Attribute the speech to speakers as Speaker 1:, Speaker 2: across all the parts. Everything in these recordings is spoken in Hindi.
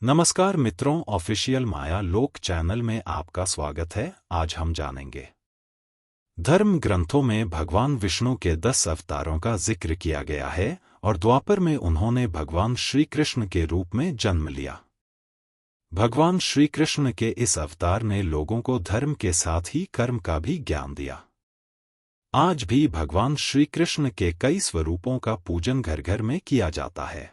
Speaker 1: नमस्कार मित्रों, ऑफिशियल माया लोक चैनल में आपका स्वागत है। आज हम जानेंगे धर्म ग्रंथों में भगवान विष्णु के 10 अवतारों का जिक्र किया गया है और द्वापर में उन्होंने भगवान श्री कृष्ण के रूप में जन्म लिया। भगवान श्री कृष्ण के इस अवतार ने लोगों को धर्म के साथ ही कर्म का भी ज्ञान दिया। आज भी भगवान श्री कृष्ण के कई स्वरूपों का पूजन घर घर में किया जाता है,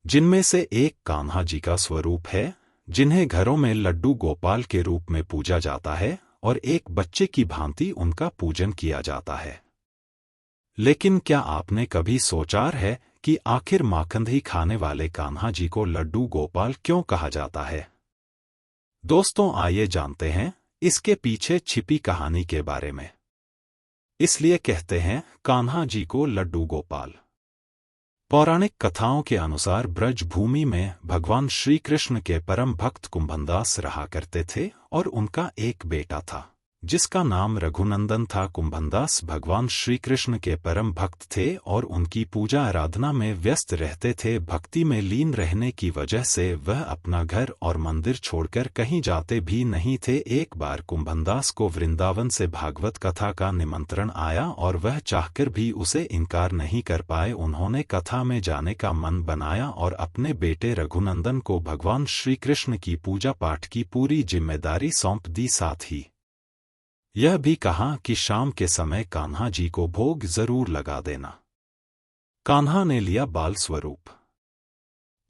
Speaker 1: जिनमें से एक कान्हा जी का स्वरूप है, जिन्हें घरों में लड्डू गोपाल के रूप में पूजा जाता है और एक बच्चे की भांति उनका पूजन किया जाता है। लेकिन क्या आपने कभी सोचा है कि आखिर माखन ही खाने वाले कान्हा जी को लड्डू गोपाल क्यों कहा जाता है? दोस्तों, आइए जानते हैं इसके पीछे छिपी कहानी के बारे में। इसलिए कहते हैं कान्हा जी को लड्डू गोपाल। पौराणिक कथाओं के अनुसार ब्रज भूमि में भगवान श्री कृष्ण के परम भक्त कुंभनदास रहा करते थे और उनका एक बेटा था, जिसका नाम रघुनंदन था। कुंभनदास भगवान श्री कृष्ण के परम भक्त थे और उनकी पूजा आराधना में व्यस्त रहते थे। भक्ति में लीन रहने की वजह से वह अपना घर और मंदिर छोड़कर कहीं जाते भी नहीं थे। एक बार कुंभनदास को वृंदावन से भागवत कथा का निमंत्रण आया और वह चाहकर भी उसे इनकार नहीं कर पाए। उन्होंने कथा में जाने का मन बनाया और अपने बेटे रघुनंदन को भगवान श्री कृष्ण की पूजा पाठ की पूरी जिम्मेदारी सौंप दी। साथ ही यह भी कहा कि शाम के समय कान्हा जी को भोग जरूर लगा देना। कान्हा ने लिया बाल स्वरूप।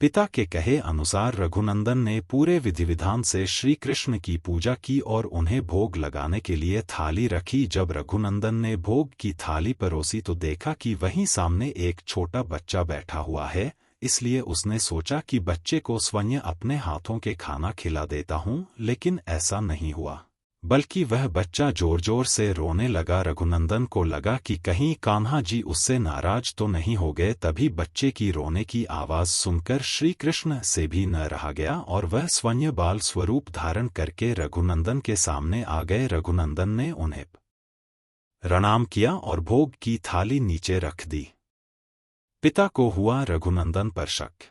Speaker 1: पिता के कहे अनुसार रघुनंदन ने पूरे विधि विधान से श्री कृष्ण की पूजा की और उन्हें भोग लगाने के लिए थाली रखी। जब रघुनंदन ने भोग की थाली परोसी तो देखा कि वहीं सामने एक छोटा बच्चा बैठा हुआ है। इसलिए उसने सोचा कि बच्चे को स्वयं अपने हाथों के खाना खिला देता हूं, लेकिन ऐसा नहीं हुआ, बल्कि वह बच्चा जोर जोर से रोने लगा। रघुनंदन को लगा कि कहीं कान्हा जी उससे नाराज तो नहीं हो गए। तभी बच्चे की रोने की आवाज सुनकर श्री कृष्ण से भी न रहा गया और वह स्वयं बाल स्वरूप धारण करके रघुनंदन के सामने आ गए। रघुनंदन ने उन्हें प्रणाम किया और भोग की थाली नीचे रख दी। पिता को हुआ रघुनंदन पर शक।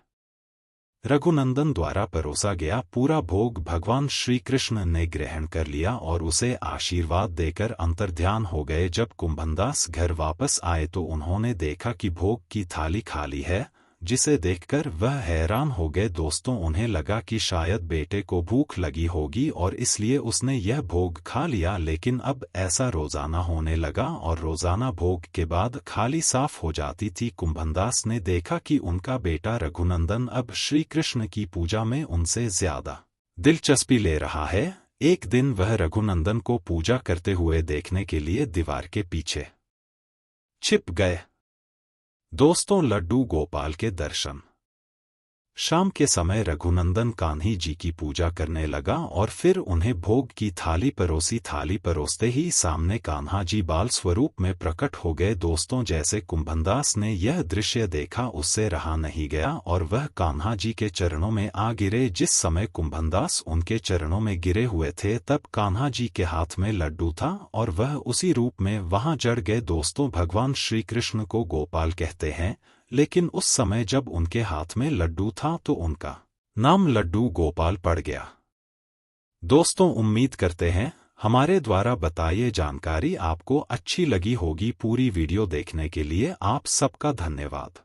Speaker 1: रघुनंदन द्वारा परोसा गया पूरा भोग भगवान श्री कृष्ण ने ग्रहण कर लिया और उसे आशीर्वाद देकर अंतर्ध्यान हो गए। जब कुंभनदास घर वापस आए तो उन्होंने देखा कि भोग की थाली खाली है, जिसे देखकर वह हैरान हो गए। दोस्तों, उन्हें लगा कि शायद बेटे को भूख लगी होगी और इसलिए उसने यह भोग खा लिया। लेकिन अब ऐसा रोजाना होने लगा और रोजाना भोग के बाद थाली साफ हो जाती थी। कुंभनदास ने देखा कि उनका बेटा रघुनंदन अब श्री कृष्ण की पूजा में उनसे ज्यादा दिलचस्पी ले रहा है। एक दिन वह रघुनंदन को पूजा करते हुए देखने के लिए दीवार के पीछे छिप गए। दोस्तों, लड्डू गोपाल के दर्शन। शाम के समय रघुनंदन कान्ही जी की पूजा करने लगा और फिर उन्हें भोग की थाली परोसी। थाली परोसते ही सामने कान्हा जी बाल स्वरूप में प्रकट हो गए। दोस्तों, जैसे कुंभनदास ने यह दृश्य देखा उससे रहा नहीं गया और वह कान्हा जी के चरणों में आ गिरे। जिस समय कुंभनदास उनके चरणों में गिरे हुए थे तब कान्हा जी के हाथ में लड्डू था और वह उसी रूप में वहां जड़ गए। दोस्तों, भगवान श्री कृष्ण को गोपाल कहते हैं, लेकिन उस समय जब उनके हाथ में लड्डू था तो उनका नाम लड्डू गोपाल पड़ गया। दोस्तों, उम्मीद करते हैं हमारे द्वारा बताई जानकारी आपको अच्छी लगी होगी। पूरी वीडियो देखने के लिए आप सबका धन्यवाद।